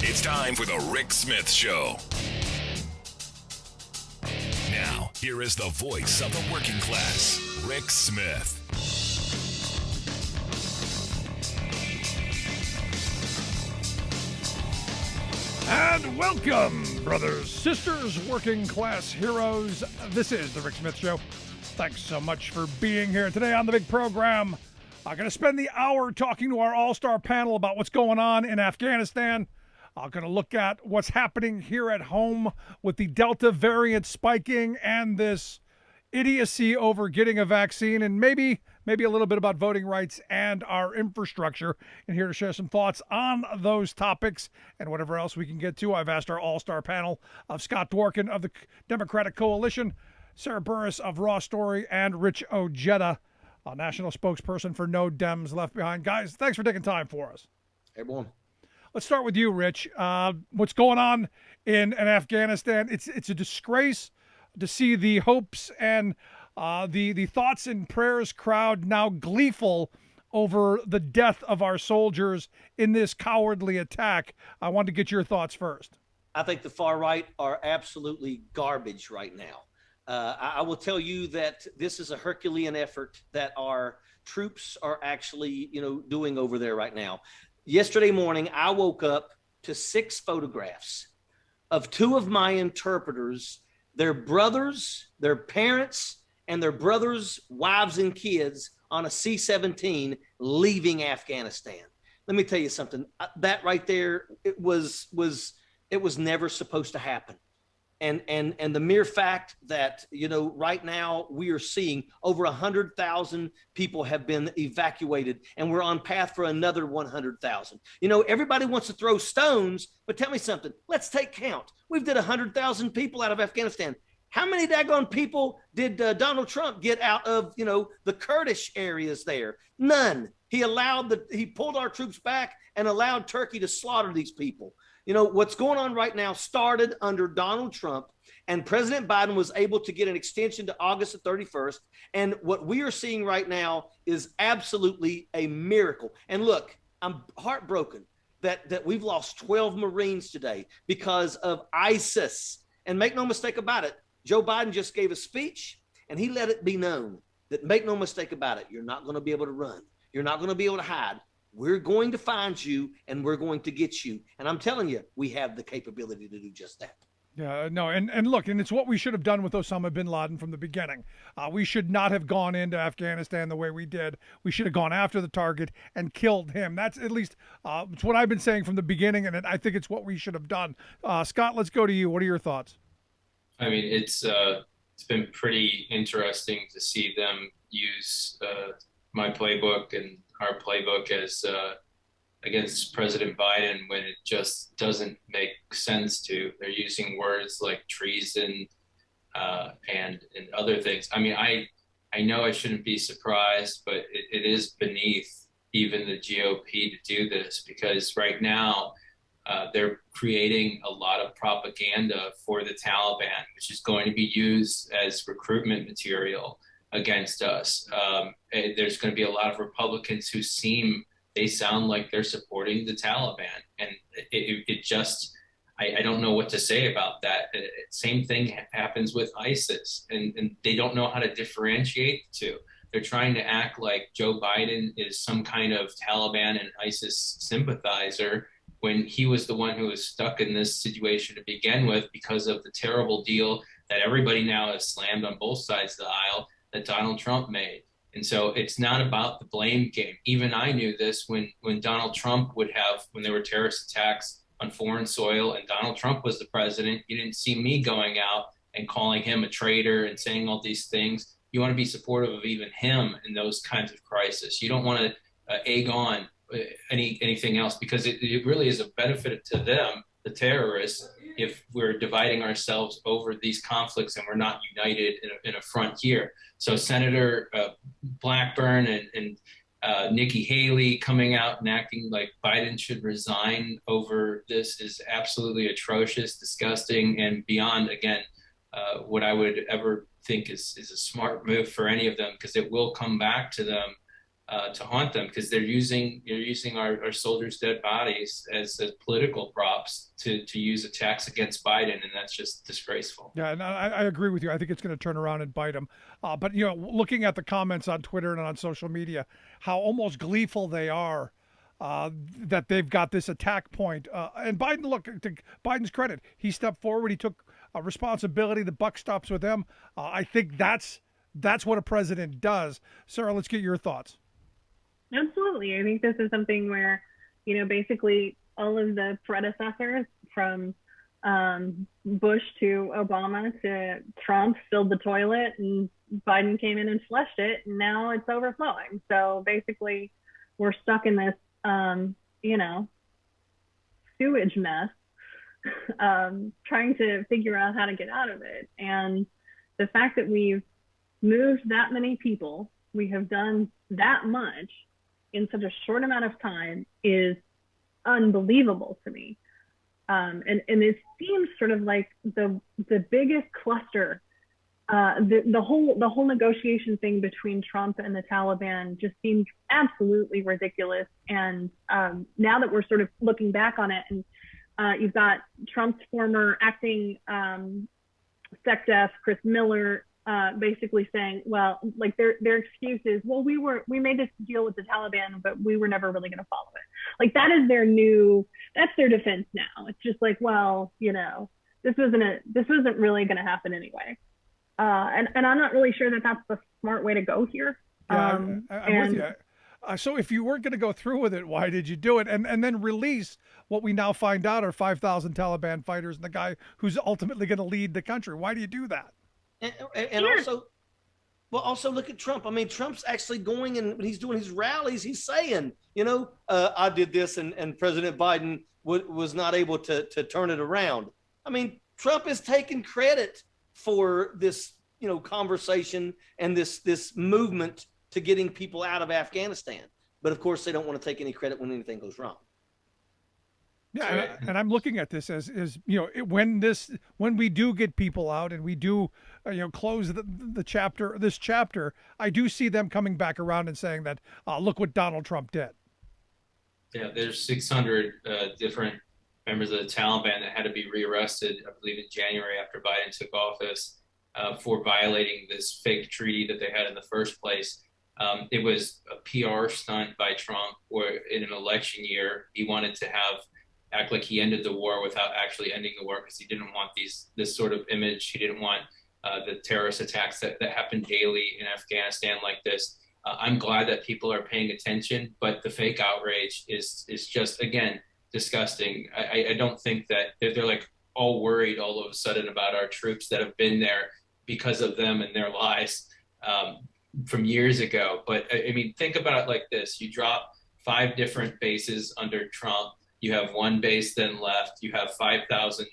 It's time for the Rick Smith Show. Now, here is the voice of the working class, Rick Smith. And welcome, brothers, sisters, working class heroes. This is the Rick Smith Show. Thanks so much for being here today on the big program. I'm going to spend the hour talking to our all-star panel about what's going on in Afghanistan. I'm going to look at what's happening here at home with the Delta variant spiking and this idiocy over getting a vaccine, and maybe a little bit about voting rights and our infrastructure. And here to share some thoughts on those topics and whatever else we can get to, I've asked our all-star panel of Scott Dworkin of the Democratic Coalition, Sarah Burris of RawStory, and Rich Ojeda, a national spokesperson for No Dems Left Behind. Guys, thanks for taking time for us. Hey, everyone. Let's start with you, Rich. What's going on in Afghanistan? It's a disgrace to see the hopes and the thoughts and prayers crowd now gleeful over the death of our soldiers in this cowardly attack. I want to get your thoughts first. I think the far right are absolutely garbage right now. I will tell you that this is a Herculean effort that our troops are actually, doing over there right now. Yesterday morning, I woke up to 6 photographs of 2 of my interpreters, their brothers, their parents, and their brothers' wives and kids on a C-17 leaving Afghanistan. Let me tell you something. That right there, it was never supposed to happen. And the mere fact that, right now we are seeing over 100,000 people have been evacuated, and we're on path for another 100,000. Everybody wants to throw stones, but tell me something. Let's take count. We've did 100,000 people out of Afghanistan. How many daggone people did Donald Trump get out of, the Kurdish areas there? None. He pulled our troops back and allowed Turkey to slaughter these people. What's going on right now started under Donald Trump, and President Biden was able to get an extension to August the 31st. And what we are seeing right now is absolutely a miracle. And look, I'm heartbroken that we've lost 12 Marines today because of ISIS. And make no mistake about it, Joe Biden just gave a speech, and he let it be known that, make no mistake about it, you're not going to be able to run. You're not going to be able to hide. We're going to find you, and we're going to get you. And I'm telling you, we have the capability to do just that. Yeah, no, and look, and it's what we should have done with Osama bin Laden from the beginning. We should not have gone into Afghanistan the way we did. We should have gone after the target and killed him. That's at least it's what I've been saying from the beginning, and I think it's what we should have done. Scott, let's go to you. What are your thoughts? I mean, it's been pretty interesting to see them use my playbook and our playbook as against President Biden when it just doesn't make sense to. They're using words like treason and other things. I mean, I know I shouldn't be surprised, but it is beneath even the GOP to do this, because right now they're creating a lot of propaganda for the Taliban, which is going to be used as recruitment material against us. There's going to be a lot of Republicans who sound like they're supporting the Taliban. And it just, I don't know what to say about that. Same thing happens with ISIS, and they don't know how to differentiate the two. They're trying to act like Joe Biden is some kind of Taliban and ISIS sympathizer, when he was the one who was stuck in this situation to begin with because of the terrible deal that everybody now has slammed on both sides of the aisle that Donald Trump made. And so it's not about the blame game. Even I knew this when Donald Trump when there were terrorist attacks on foreign soil and Donald Trump was the president, you didn't see me going out and calling him a traitor and saying all these things. You want to be supportive of even him in those kinds of crises. You don't want to egg on anything else, because it really is a benefit to them, the terrorists, if we're dividing ourselves over these conflicts and we're not united in a front here. So Senator Blackburn and Nikki Haley coming out and acting like Biden should resign over this is absolutely atrocious, disgusting, and beyond, again, what I would ever think is a smart move for any of them, because it will come back to them to haunt them, because you're using our soldiers' dead bodies as political props to use attacks against Biden, and that's just disgraceful. Yeah, and I agree with you. I think it's going to turn around and bite him. But looking at the comments on Twitter and on social media, how almost gleeful they are that they've got this attack point. And Biden, look, to Biden's credit, he stepped forward. He took responsibility. The buck stops with him. I think that's what a president does. Sarah, let's get your thoughts. Absolutely. I think this is something where, basically all of the predecessors from Bush to Obama to Trump filled the toilet, and Biden came in and flushed it, and now it's overflowing. So basically we're stuck in this, sewage mess, trying to figure out how to get out of it. And the fact that we've moved that many people, we have done that much in such a short amount of time, is unbelievable to me. And it seems sort of like the biggest cluster. The whole negotiation thing between Trump and the Taliban just seems absolutely ridiculous. And now that we're sort of looking back on it, and you've got Trump's former acting SecDef, Chris Miller, basically saying, well, like their excuse is, well, we made this deal with the Taliban, but we were never really going to follow it. Like that's their defense now. It's just like, well, this wasn't really going to happen anyway. And I'm not really sure that that's the smart way to go here. Yeah, I'm with you. So if you weren't going to go through with it, why did you do it? And then release what we now find out are 5,000 Taliban fighters and the guy who's ultimately going to lead the country. Why do you do that? And also look at Trump. I mean, Trump's actually going, and when he's doing his rallies, he's saying, I did this, and President Biden was not able to turn it around. I mean, Trump is taking credit for this, conversation and this movement to getting people out of Afghanistan. But of course, they don't want to take any credit when anything goes wrong. Yeah, and I'm looking at this as when we do get people out and we do close this chapter, I do see them coming back around and saying that look what Donald Trump did. Yeah, there's 600 different members of the Taliban that had to be rearrested, I believe, in January after Biden took office for violating this fake treaty that they had in the first place. It was a PR stunt by Trump, where in an election year he wanted to act like he ended the war without actually ending the war, because he didn't want this sort of image. He didn't want the terrorist attacks that happen daily in Afghanistan like this. I'm glad that people are paying attention, but the fake outrage is just, again, disgusting. I don't think that they're like all worried all of a sudden about our troops that have been there because of them and their lies from years ago. But I mean, think about it like this. You drop 5 different bases under Trump. You have one base then left. You have 5,000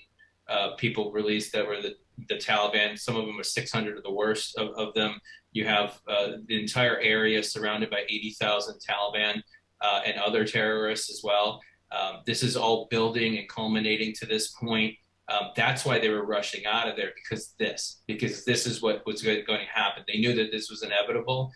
people released that were the Taliban. Some of them are 600 of the worst of them. You have the entire area surrounded by 80,000 Taliban and other terrorists as well. This is all building and culminating to this point. That's why they were rushing out of there, because this is what was going to happen. They knew that this was inevitable.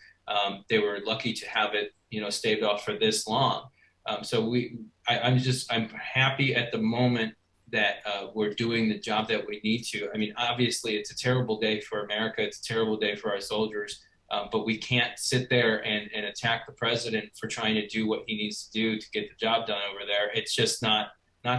They were lucky to have it, staved off for this long. I'm happy at the moment that we're doing the job that we need to. I mean, obviously, it's a terrible day for America. It's a terrible day for our soldiers. But we can't sit there and attack the president for trying to do what he needs to do to get the job done over there. It's just not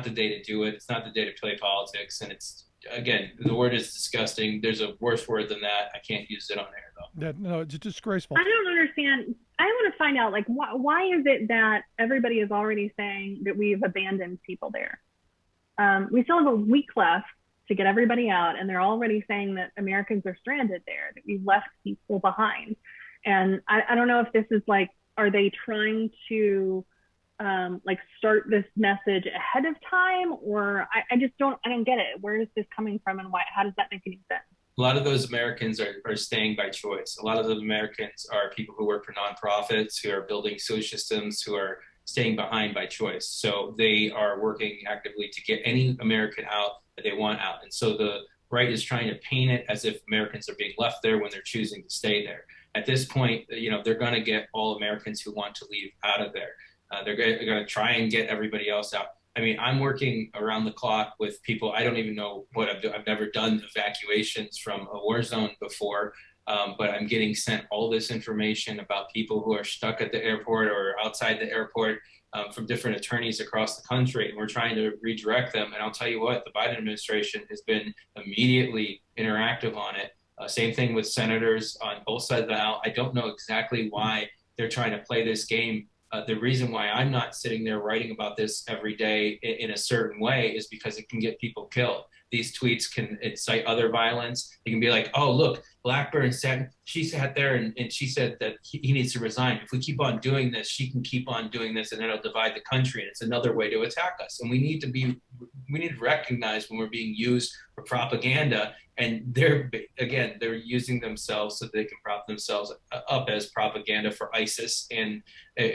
the day to do it. It's not the day to play politics. And it's, again, the word is disgusting. There's a worse word than that. I can't use it on air, though. Yeah, no, it's disgraceful. I don't understand. I want to find out, like, why is it that everybody is already saying that we've abandoned people there? We still have a week left to get everybody out, and they're already saying that Americans are stranded there, that we've left people behind. And I don't know if this is like, are they trying to start this message ahead of time, or I don't get it. Where is this coming from, and why? How does that make any sense? A lot of those Americans are staying by choice. A lot of those Americans are people who work for nonprofits, who are building sewage systems, who are staying behind by choice. So they are working actively to get any American out that they want out. And so the right is trying to paint it as if Americans are being left there when they're choosing to stay there. at this point, they're going to get all Americans who want to leave out of there. They're going to try and get everybody else out. I mean, I'm working around the clock with people. I don't even know what I've never done evacuations from a war zone before, but I'm getting sent all this information about people who are stuck at the airport or outside the airport from different attorneys across the country. And we're trying to redirect them. And I'll tell you what, the Biden administration has been immediately interactive on it. Same thing with senators on both sides of the aisle. I don't know exactly why they're trying to play this game. The reason why I'm not sitting there writing about this every day in a certain way is because it can get people killed. These tweets can incite other violence. They can be like, oh, look, Blackburn she sat there and she said that he needs to resign. If we keep on doing this, she can keep on doing this, and then it'll divide the country. And it's another way to attack us. And we need to recognize when we're being used for propaganda. And they're using themselves so they can prop themselves up as propaganda for ISIS and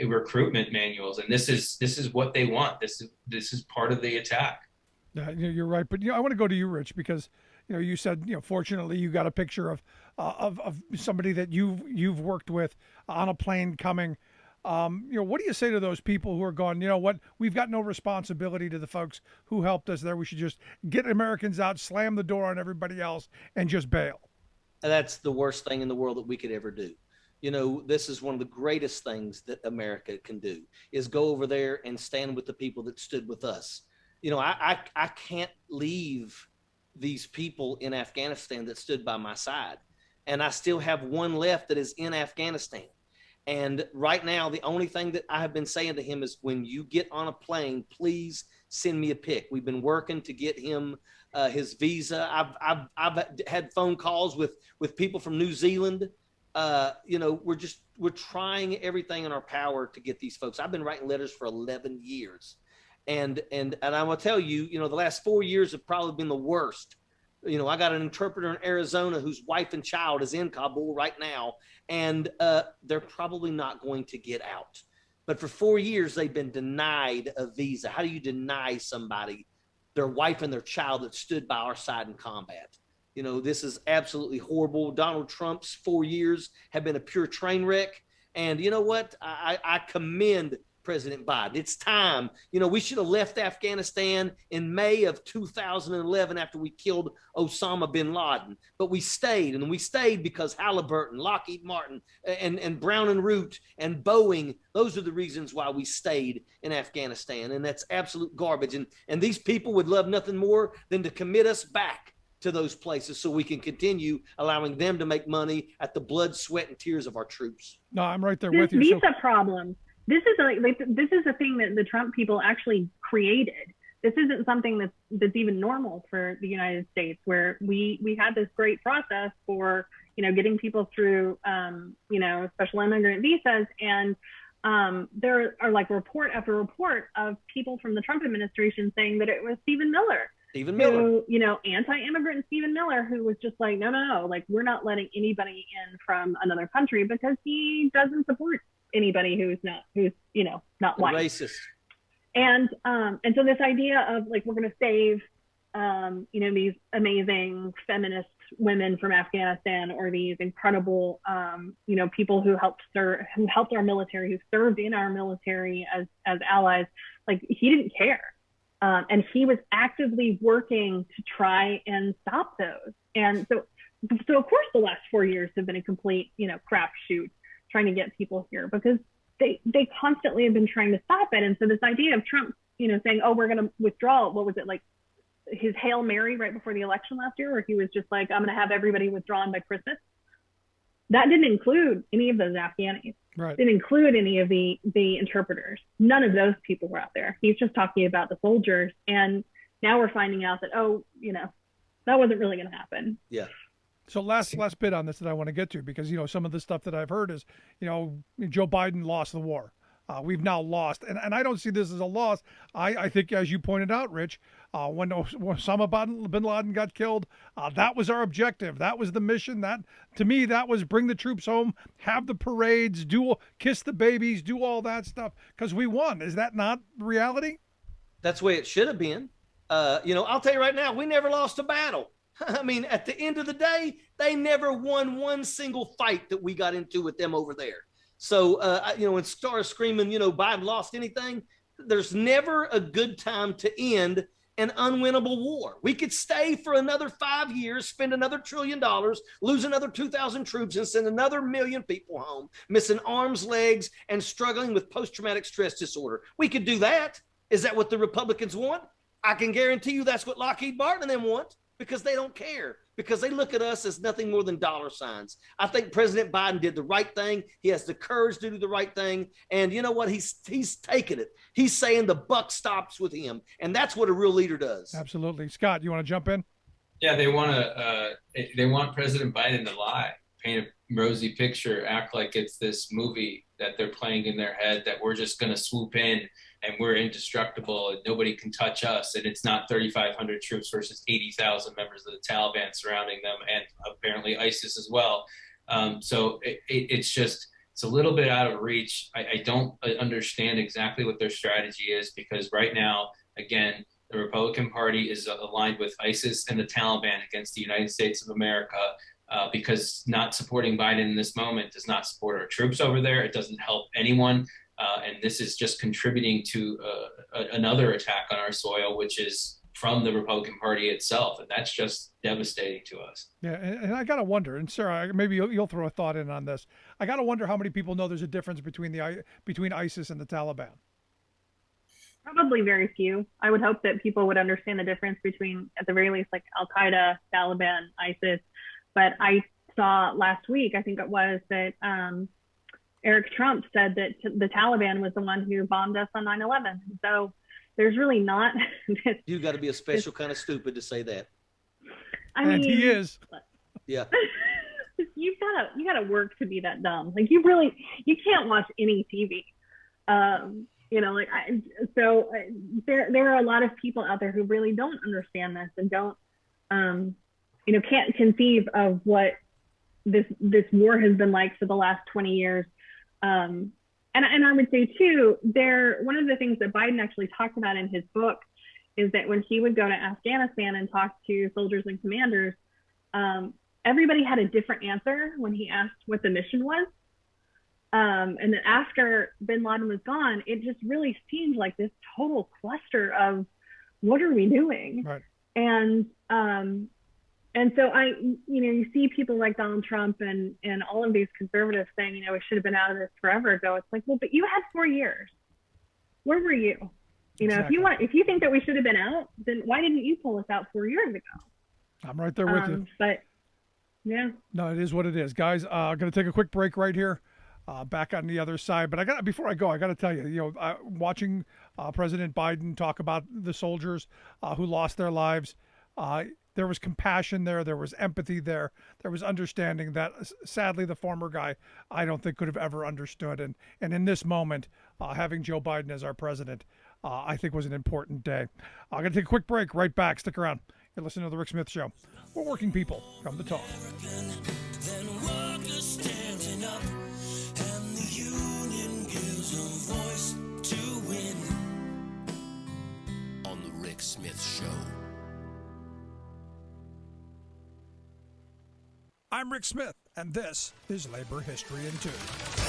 recruitment manuals. And this is what they want. This is part of the attack. Yeah, you're right. But I want to go to you, Rich, because you said fortunately you got a picture of somebody that you've worked with on a plane coming. What do you say to those people who are going, what, we've got no responsibility to the folks who helped us there. We should just get Americans out, slam the door on everybody else, and just bail. That's the worst thing in the world that we could ever do. This is one of the greatest things that America can do, is go over there and stand with the people that stood with us. I can't leave these people in Afghanistan that stood by my side. And I still have one left that is in Afghanistan. And right now, the only thing that I have been saying to him is, when you get on a plane, please send me a pic. We've been working to get him his visa. I've had phone calls with people from New Zealand. We're trying everything in our power to get these folks. I've been writing letters for 11 years. And I will tell you, the last 4 years have probably been the worst. I got an interpreter in Arizona whose wife and child is in Kabul right now, and they're probably not going to get out. But for 4 years, they've been denied a visa. How do you deny somebody their wife and their child that stood by our side in combat? This is absolutely horrible. Donald Trump's 4 years have been a pure train wreck. And you know what? I commend President Biden. It's time. We should have left Afghanistan in May of 2011 after we killed Osama bin Laden. But we stayed, and we stayed because Halliburton, Lockheed Martin, and Brown and Root and Boeing, those are the reasons why we stayed in Afghanistan. And that's absolute garbage. And these people would love nothing more than to commit us back to those places so we can continue allowing them to make money at the blood, sweat, and tears of our troops. No, I'm right there with you. Visa problem. This is this is a thing that the Trump people actually created. This isn't something that's even normal for the United States, where we had this great process for getting people through special immigrant visas, and there are like report after report of people from the Trump administration saying that it was Stephen Miller, anti-immigrant Stephen Miller, who was just like, no, like, we're not letting anybody in from another country because he doesn't support anybody who's not white. Racist. And so this idea of like, we're going to save these amazing feminist women from Afghanistan, or these incredible people who helped our military, who served in our military as allies, like, he didn't care. And he was actively working to try and stop those. And so of course the last 4 years have been a complete crapshoot trying to get people here, because they constantly have been trying to stop it. And so this idea of Trump, saying, oh, we're going to withdraw, what was it, like his Hail Mary right before the election last year, where he was just like, I'm going to have everybody withdrawn by Christmas. That didn't include any of those Afghanis. Right. Didn't include any of the interpreters. None of those people were out there. He's just talking about the soldiers. And now we're finding out that, that wasn't really going to happen. Yeah. So last bit on this that I want to get to, because some of the stuff that I've heard is Joe Biden lost the war. We've now lost, and I don't see this as a loss. I think, as you pointed out, Rich, when Osama bin Laden got killed, that was our objective. That was the mission. That, to me, that was bring the troops home, have the parades, kiss the babies, do all that stuff, because we won. Is that not reality? That's the way it should have been. I'll tell you right now, we never lost a battle. I mean, at the end of the day, they never won one single fight that we got into with them over there. So, and start screaming, Biden lost anything. There's never a good time to end an unwinnable war. We could stay for another 5 years, spend another $1 trillion, lose another 2,000 troops, and send another million people home, missing arms, legs, and struggling with post-traumatic stress disorder. We could do that. Is that what the Republicans want? I can guarantee you that's what Lockheed Martin and them want, because they don't care, because they look at us as nothing more than dollar signs. I think President Biden did the right thing. He has the courage to do the right thing. And you know what? He's taken it. He's saying the buck stops with him. And that's what a real leader does. Absolutely. Scott, you want to jump in? Yeah, they want President Biden to lie, paint a rosy picture, act like it's this movie that they're playing in their head, that we're just going to swoop in and we're indestructible and nobody can touch us. And it's not 3,500 troops versus 80,000 members of the Taliban surrounding them, and apparently ISIS as well. So it's a little bit out of reach. I don't understand exactly what their strategy is, because right now, again, the Republican Party is aligned with ISIS and the Taliban against the United States of America, because not supporting Biden in this moment does not support our troops over there. It doesn't help anyone. And this is just contributing to another attack on our soil, which is from the Republican Party itself. And that's just devastating to us. Yeah, and I got to wonder, and Sarah, maybe you'll throw a thought in on this. I got to wonder how many people know there's a difference between ISIS and the Taliban. Probably very few. I would hope that people would understand the difference between, at the very least, like Al-Qaeda, Taliban, ISIS. But I saw last week, I think it was, that Eric Trump said that the Taliban was the one who bombed us on 9/11. So there's really not. You got to be a special kind of stupid to say that. I mean, he is. Yeah. You gotta work to be that dumb. Like you can't watch any TV. There are a lot of people out there who really don't understand this and don't, can't conceive of what this war has been like for the last 20 years. And I would say too, one of the things that Biden actually talked about in his book is that when he would go to Afghanistan and talk to soldiers and commanders, everybody had a different answer when he asked what the mission was. And then after bin Laden was gone, it just really seemed like this total cluster of what are we doing? Right. And so you see people like Donald Trump and all of these conservatives saying, we should have been out of this forever ago. It's like, well, but you had 4 years. Where were you? Exactly. If you think that we should have been out, then why didn't you pull us out 4 years ago? I'm right there with you. But yeah. No, it is what it is. Guys, I'm going to take a quick break right here. Back on the other side, but before I go, I got to tell you, watching President Biden talk about the soldiers who lost their lives, there was compassion there, there was empathy there was understanding that sadly the former guy I don't think could have ever understood, and in this moment, having Joe Biden as our president, I think was an important day. I'm going to take a quick break. Right back. Stick around. You're listening to the Rick Smith Show. We're working people. Come to talk. Smith Show. I'm Rick Smith, and this is Labor History in 2.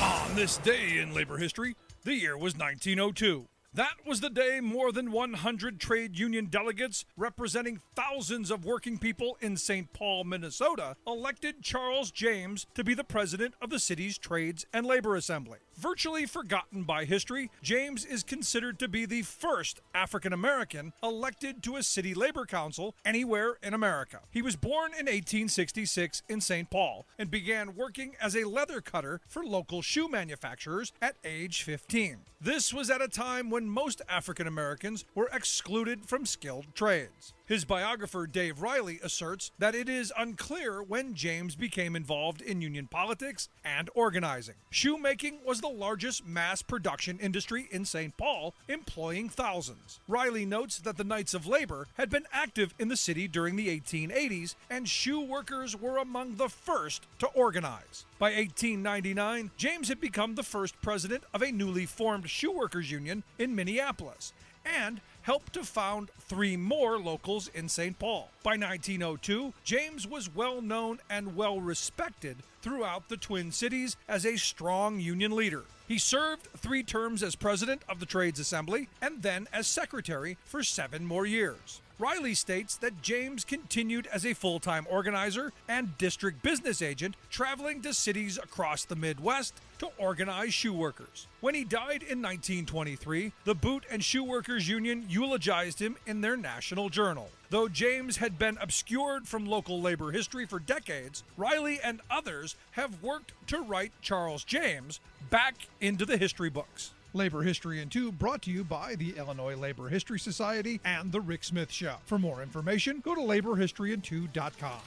On this day in labor history, the year was 1902. That was the day more than 100 trade union delegates representing thousands of working people in St. Paul, Minnesota, elected Charles James to be the president of the city's Trades and Labor Assembly. Virtually forgotten by history, James is considered to be the first African-American elected to a city labor council anywhere in America. He was born in 1866 in St. Paul and began working as a leather cutter for local shoe manufacturers at age 15. This was at a time when most African Americans were excluded from skilled trades. His biographer Dave Riley asserts that it is unclear when James became involved in union politics and organizing. Shoemaking was the largest mass production industry in St. Paul, employing thousands. Riley notes that the Knights of Labor had been active in the city during the 1880s, and shoe workers were among the first to organize. By 1899, James had become the first president of a newly formed shoe workers union in Minneapolis, and helped to found 3 more locals in St. Paul. By 1902, James was well known and well respected throughout the Twin Cities as a strong union leader. He served 3 terms as president of the Trades Assembly and then as secretary for 7 more years. Riley states that James continued as a full-time organizer and district business agent, traveling to cities across the Midwest to organize shoe workers. When he died in 1923, the Boot and Shoe Workers Union eulogized him in their national journal. Though James had been obscured from local labor history for decades, Riley and others have worked to write Charles James back into the history books. Labor History in 2 brought to you by the Illinois Labor History Society and The Rick Smith Show. For more information, go to laborhistoryin2.com.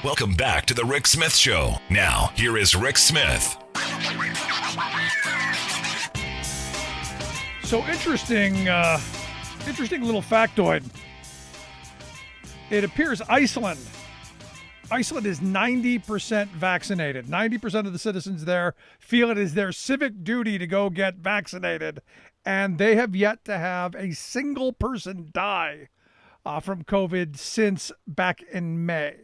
Welcome back to the Rick Smith Show. Now, here is Rick Smith. So interesting little factoid. It appears Iceland is 90% vaccinated. 90% of the citizens there feel it is their civic duty to go get vaccinated, and they have yet to have a single person die from COVID since back in May.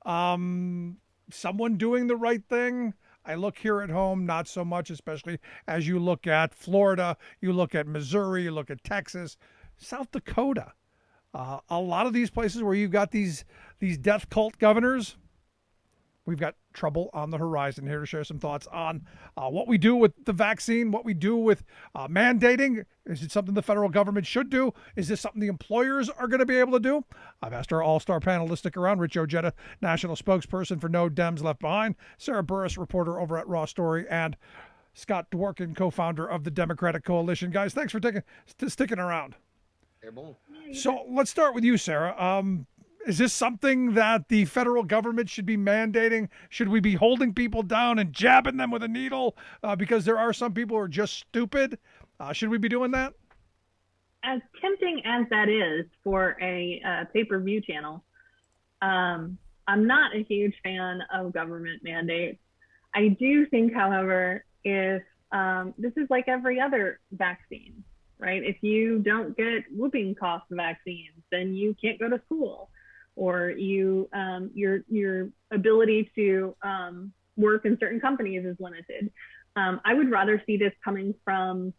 Someone doing the right thing. I look here at home, not so much, especially as you look at Florida, you look at Missouri, you look at Texas, South Dakota. A lot of these places where you've got these death cult governors, we've got trouble on the horizon. Here to share some thoughts on what we do with the vaccine, what we do with mandating. Is it something the federal government should do? Is this something the employers are going to be able to do? I've asked our all-star panelists to stick around. Rich Ojeda, national spokesperson for No Dems Left Behind. Sarah Burris, reporter over at RawStory. And Scott Dworkin, co-founder of the Democratic Coalition. Guys, thanks for sticking around. So let's start with you, Sarah. Is this something that the federal government should be mandating? Should we be holding people down and jabbing them with a needle because there are some people who are just stupid? Should we be doing that? As tempting as that is for a pay-per-view channel, I'm not a huge fan of government mandates. I do think, however, if this is like every other vaccine, right? If you don't get whooping cough vaccines, then you can't go to school, or your ability to work in certain companies is limited. I would rather see this coming from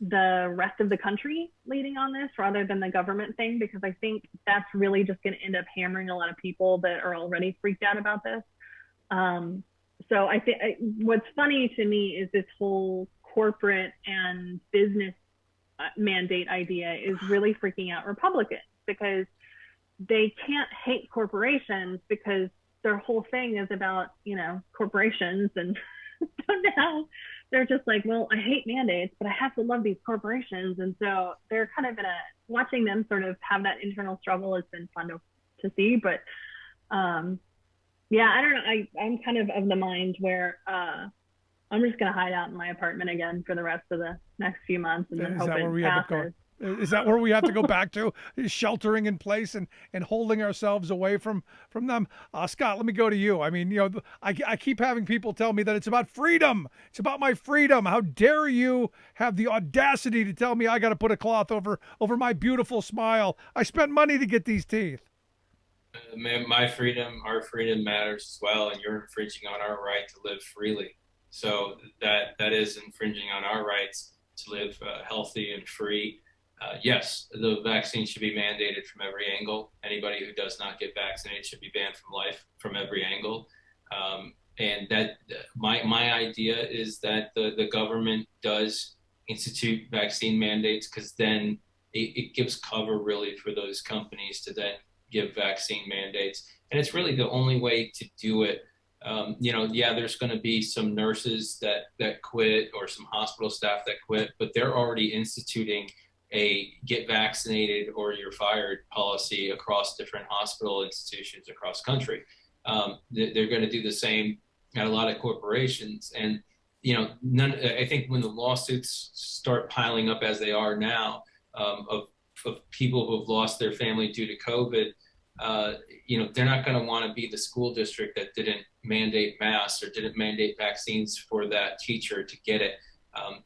the rest of the country leading on this rather than the government thing, because I think that's really just going to end up hammering a lot of people that are already freaked out about this. So I think what's funny to me is this whole corporate and business mandate idea is really freaking out Republicans, because they can't hate corporations because their whole thing is about, corporations, and so now they're just like, well, I hate mandates, but I have to love these corporations. And so they're kind of watching them sort of have that internal struggle has been fun to see. But yeah, I don't know. I'm kind of the mind where I'm just going to hide out in my apartment again for the rest of the next few months, and then hope it passes. Is that where we have to go back to, sheltering in place and holding ourselves away from them? Scott, let me go to you. I mean, I keep having people tell me that it's about freedom. It's about my freedom. How dare you have the audacity to tell me I got to put a cloth over my beautiful smile? I spent money to get these teeth. My freedom, our freedom matters as well, and you're infringing on our right to live freely. So that is infringing on our rights to live healthy and free. Yes, the vaccine should be mandated from every angle. Anybody who does not get vaccinated should be banned from life from every angle. And that my idea is that the government does institute vaccine mandates, because then it gives cover really for those companies to then give vaccine mandates. And it's really the only way to do it. There's going to be some nurses that quit, or some hospital staff that quit, but they're already instituting a get vaccinated or you're fired policy across different hospital institutions across country. They're going to do the same at a lot of corporations. And, I think when the lawsuits start piling up as they are now, of people who have lost their family due to COVID, they're not going to want to be the school district that didn't mandate masks or didn't mandate vaccines for that teacher to get it.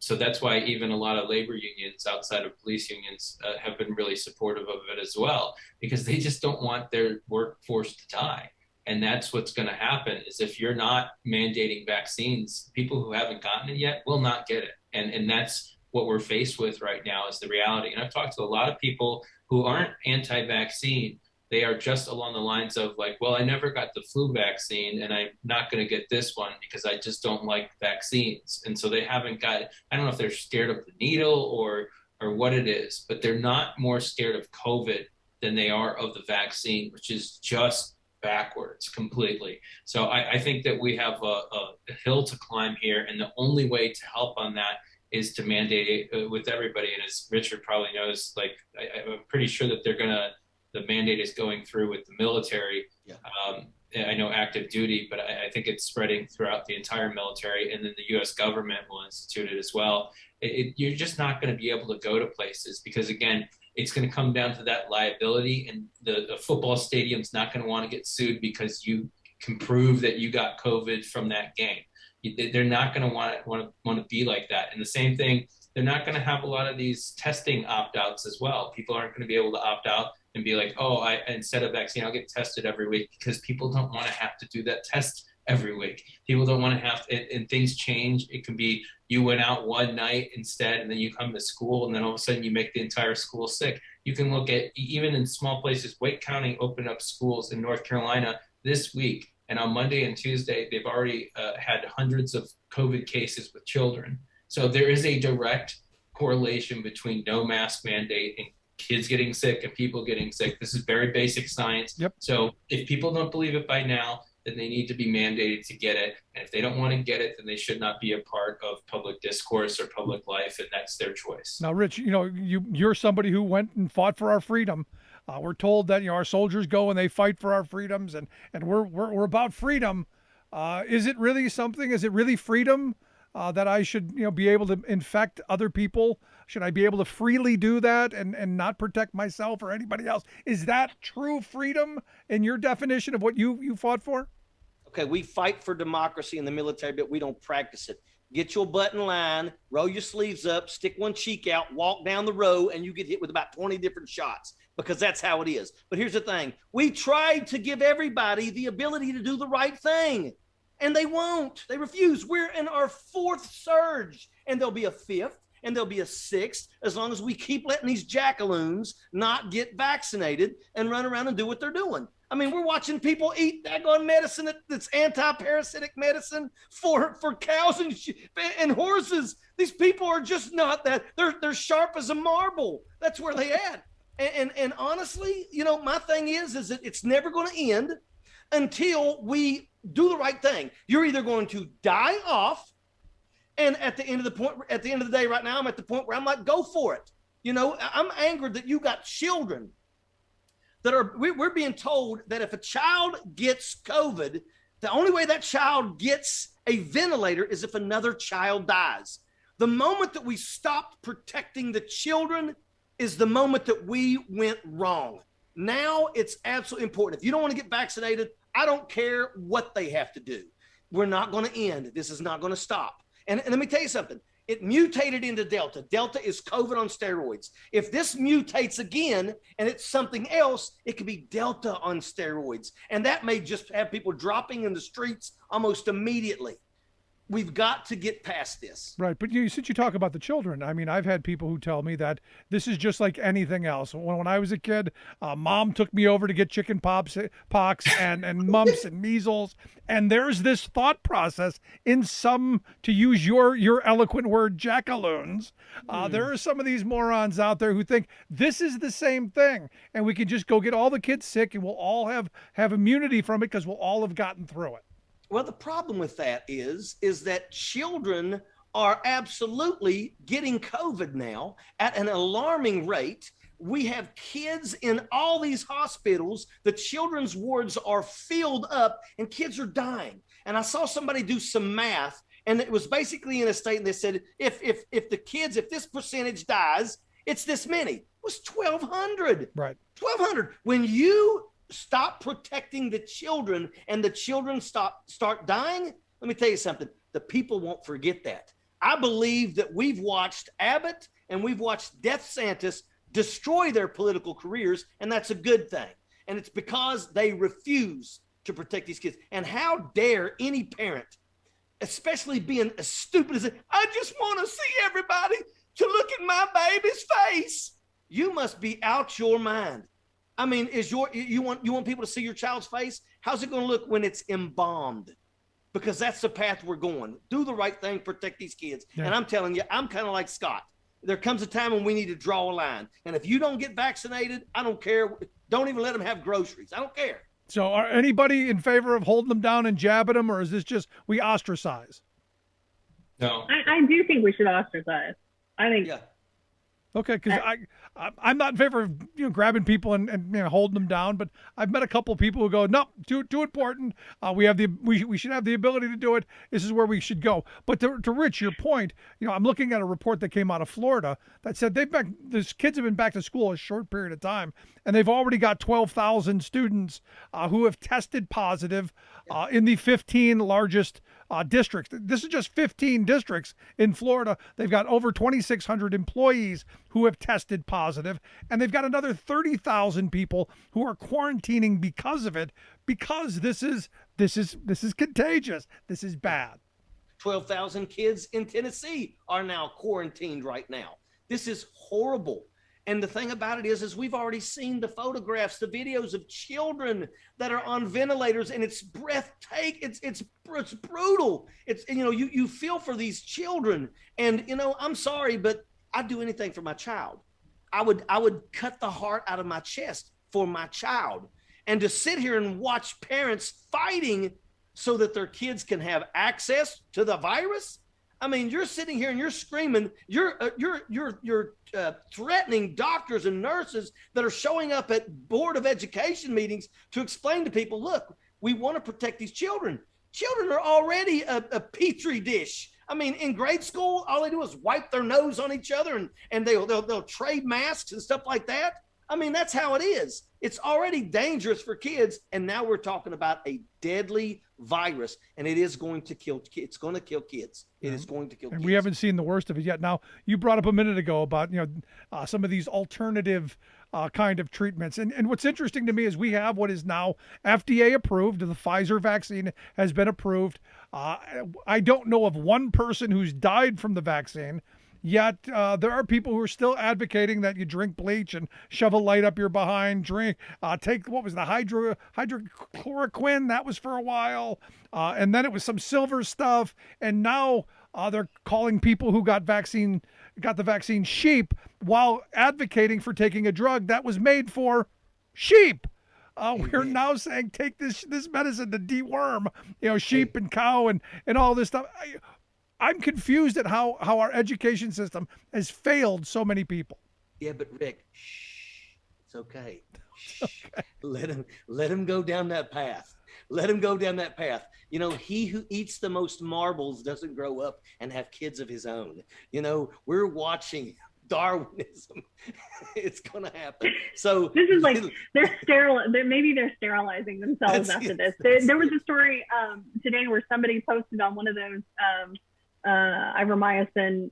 So that's why even a lot of labor unions outside of police unions have been really supportive of it as well, because they just don't want their workforce to die. And that's what's going to happen is if you're not mandating vaccines, people who haven't gotten it yet will not get it. And that's what we're faced with right now is the reality. And I've talked to a lot of people who aren't anti-vaccine. They are just along the lines of like, well, I never got the flu vaccine and I'm not going to get this one because I just don't like vaccines. And so they haven't got, I don't know if they're scared of the needle or what it is, but they're not more scared of COVID than they are of the vaccine, which is just backwards completely. So I think that we have a hill to climb here. And the only way to help on that is to mandate it with everybody. And as Richard probably knows, like I'm pretty sure that the mandate is going through with the military. Yeah. I know active duty, but I think it's spreading throughout the entire military, and then the U.S. government will institute it as well. You're just not going to be able to go to places because, again, it's going to come down to that liability, and the football stadium's not going to want to get sued because you can prove that you got COVID from that game. They're not going to want to be like that. And the same thing, they're not going to have a lot of these testing opt-outs as well. People aren't going to be able to opt out and be like, oh, instead of vaccine, I'll get tested every week, because people don't want to have to do that test every week. People don't want to have to, and things change. It can be you went out one night instead, and then you come to school, and then all of a sudden you make the entire school sick. You can look at, even in small places, Wake County opened up schools in North Carolina this week. And on Monday and Tuesday, they've already had hundreds of COVID cases with children. So there is a direct correlation between no mask mandate and kids getting sick and people getting sick. This is very basic science. Yep. So if people don't believe it by now, then they need to be mandated to get it. And if they don't want to get it, then they should not be a part of public discourse or public life, and that's their choice. Now, Rich, you're somebody who went and fought for our freedom. We're told that our soldiers go and they fight for our freedoms, and we're about freedom. Is it really something? Is it really freedom that I should be able to infect other people? Should I be able to freely do that and not protect myself or anybody else? Is that true freedom in your definition of what you fought for? Okay, we fight for democracy in the military, but we don't practice it. Get your butt in line, roll your sleeves up, stick one cheek out, walk down the row, and you get hit with about 20 different shots, because that's how it is. But here's the thing. We tried to give everybody the ability to do the right thing, and they won't. They refuse. We're in our fourth surge, and there'll be a fifth, and there'll be a sixth, as long as we keep letting these jackaloons not get vaccinated and run around and do what they're doing. I mean, we're watching people eat daggone medicine that's anti-parasitic medicine for cows and horses. These people are just not that. They're sharp as a marble. That's where they at. And honestly, my thing is that it's never going to end until we do the right thing. You're either going to die off, and at the end of the day, right now, I'm at the point where I'm like, go for it. I'm angered that you got children that we're being told that if a child gets COVID, the only way that child gets a ventilator is if another child dies. The moment that we stopped protecting the children is the moment that we went wrong. Now it's absolutely important. If you don't want to get vaccinated, I don't care what they have to do. We're not going to end. This is not going to stop. And let me tell you something. It mutated into Delta. Delta is COVID on steroids. If this mutates again and it's something else, it could be Delta on steroids. And that may just have people dropping in the streets almost immediately. We've got to get past this. Right. But since you talk about the children, I mean, I've had people who tell me that this is just like anything else. When I was a kid, mom took me over to get chicken pox and mumps and measles. And there's this thought process in some, to use your eloquent word, jackaloons. There are some of these morons out there who think this is the same thing. And we can just go get all the kids sick and we'll all have immunity from it because we'll all have gotten through it. Well, the problem with that is that children are absolutely getting COVID now at an alarming rate. We have kids in all these hospitals. The children's wards are filled up and kids are dying. And I saw somebody do some math, and it was basically in a statement. They said, if this percentage dies, it's this many. It was 1,200. Right. 1,200. When you stop protecting the children and the children start dying, let me tell you something. The people won't forget that. I believe that we've watched Abbott and we've watched DeSantis destroy their political careers, and that's a good thing. And it's because they refuse to protect these kids. And how dare any parent, especially being as stupid as I just want to see everybody to look at my baby's face. You must be out your mind. I mean, you want people to see your child's face? How's it going to look when it's embalmed? Because that's the path we're going. Do the right thing, protect these kids. Yeah. And I'm telling you, I'm kind of like Scott. There comes a time when we need to draw a line. And if you don't get vaccinated, I don't care. Don't even let them have groceries. I don't care. So are anybody in favor of holding them down and jabbing them, or is this just we ostracize? No. I do think we should ostracize. I think. Yeah. Okay, because I'm not in favor of grabbing people and holding them down, but I've met a couple of people who go, no, too important. We should have the ability to do it. This is where we should go. But to Rich, your point, I'm looking at a report that came out of Florida that said these kids have been back to school a short period of time, and they've already got 12,000 students who have tested positive in the 15 largest districts. This is just 15 districts in Florida. They've got over 2,600 employees who have tested positive, and they've got another 30,000 people who are quarantining because of it, because this is contagious. This is bad. 12,000 kids in Tennessee are now quarantined right now. This is horrible. And the thing about it is we've already seen the photographs, the videos of children that are on ventilators, and it's breathtaking. It's brutal. It's, you feel for these children. And, I'm sorry, but I'd do anything for my child. I would cut the heart out of my chest for my child. And to sit here and watch parents fighting so that their kids can have access to the virus. I mean, you're sitting here and you're screaming, you're threatening doctors and nurses that are showing up at Board of Education meetings to explain to people, look, we want to protect these children. Children are already a petri dish. I mean, in grade school, all they do is wipe their nose on each other and they'll trade masks and stuff like that. I mean, that's how it is. It's already dangerous for kids. And now we're talking about a deadly virus, and it is going to kill kids. It's going to kill kids. It is going to kill kids. We haven't seen the worst of it yet. Now, you brought up a minute ago about, some of these alternative kind of treatments. And what's interesting to me is we have what is now FDA approved. The Pfizer vaccine has been approved. I don't know of one person who's died from the vaccine. Yet there are people who are still advocating that you drink bleach and shove a light up your behind, take, what was the hydrochloroquine? That was for a while. And then it was some silver stuff. And now they're calling people who got the vaccine sheep while advocating for taking a drug that was made for sheep. We're now saying take this medicine to deworm, sheep and cow and all this stuff. I'm confused at how our education system has failed so many people. Yeah, but Rick, it's okay. Okay. Let him go down that path. Let him go down that path. He who eats the most marbles doesn't grow up and have kids of his own. We're watching Darwinism. It's going to happen. So this is like they're sterile. Maybe they're sterilizing themselves after this. There was a story today where somebody posted on one of those ivermectin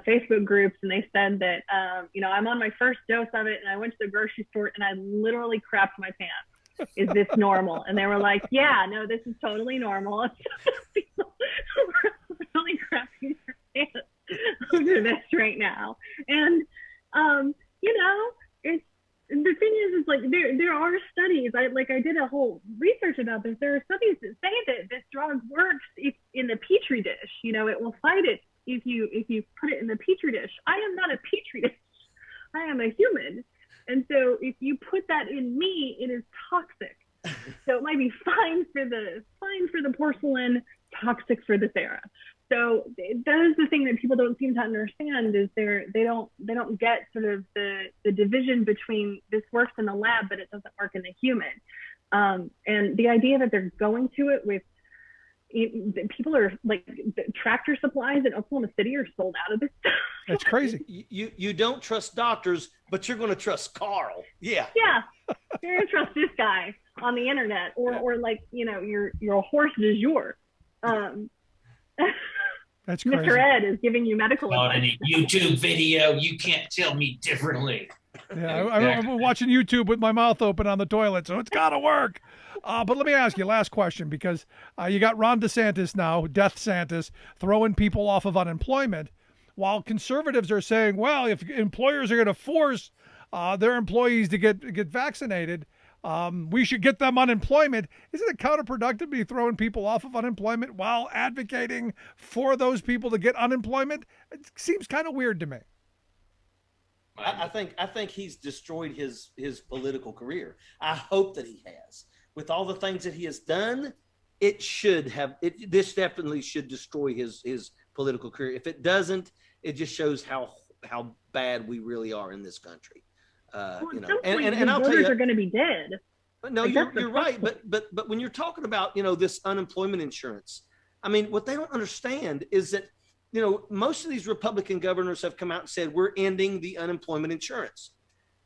Facebook groups, and they said that I'm on my first dose of it, and I went to the grocery store and I literally crapped my pants. Is this normal? And they were like, yeah, no, this is totally normal. People are really crapping their pants over this right now. And it's the thing is like there are studies. I did a whole research about this. There are studies that say that this drug works if in the petri dish. It will fight it if you put it in the petri dish. I am not a petri dish. I am a human, and so if you put that in me, it is toxic. So it might be fine for the porcelain, toxic for the Sarah. So that is the thing that people don't seem to understand is they don't get sort of the division between this works in the lab, but it doesn't work in the human. And the idea that they're going to it with people are like Tractor Supplies in Oklahoma City are sold out of this stuff. That's crazy. You don't trust doctors, but you're going to trust Carl. Yeah. Yeah. You're going to trust this guy. on the internet, or like, you know, your horse du jour. That's crazy. Mr. Ed is giving you medical advice. On any YouTube video, you can't tell me differently. Yeah, I'm watching YouTube with my mouth open on the toilet, so it's got to work. But let me ask you, last question, because you got Ron DeSantis now, Death Santis, throwing people off of unemployment, while conservatives are saying, well, if employers are going to force their employees to get vaccinated, we should get them unemployment. Isn't it counterproductive to be throwing people off of unemployment while advocating for those people to get unemployment? It seems kind of weird to me. I think he's destroyed his political career. I hope that he has. With all the things that he has done, this definitely should destroy his political career. If it doesn't, it just shows how bad we really are in this country. You know, and I'll tell you, are going to be dead. No, like, you're right. But when you're talking about, you know, this unemployment insurance, I mean, what they don't understand is that, you know, most of these Republican governors have come out and said, we're ending the unemployment insurance.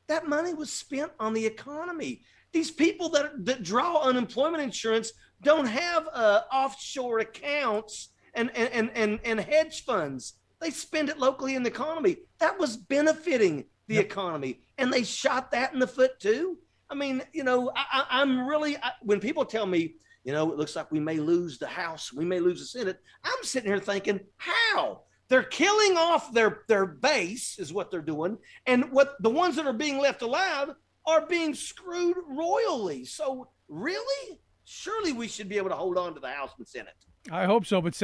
That money was spent on the economy. These people that draw unemployment insurance don't have offshore accounts and hedge funds. They spend it locally in the economy. That was benefiting the economy, and they shot that in the foot too. I mean, you know, I'm really, when people tell me, you know, it looks like we may lose the House, we may lose the Senate, I'm sitting here thinking, how? They're killing off their base is what they're doing, and what the ones that are being left alive are being screwed royally. So really, surely we should be able to hold on to the House and Senate. I hope so, but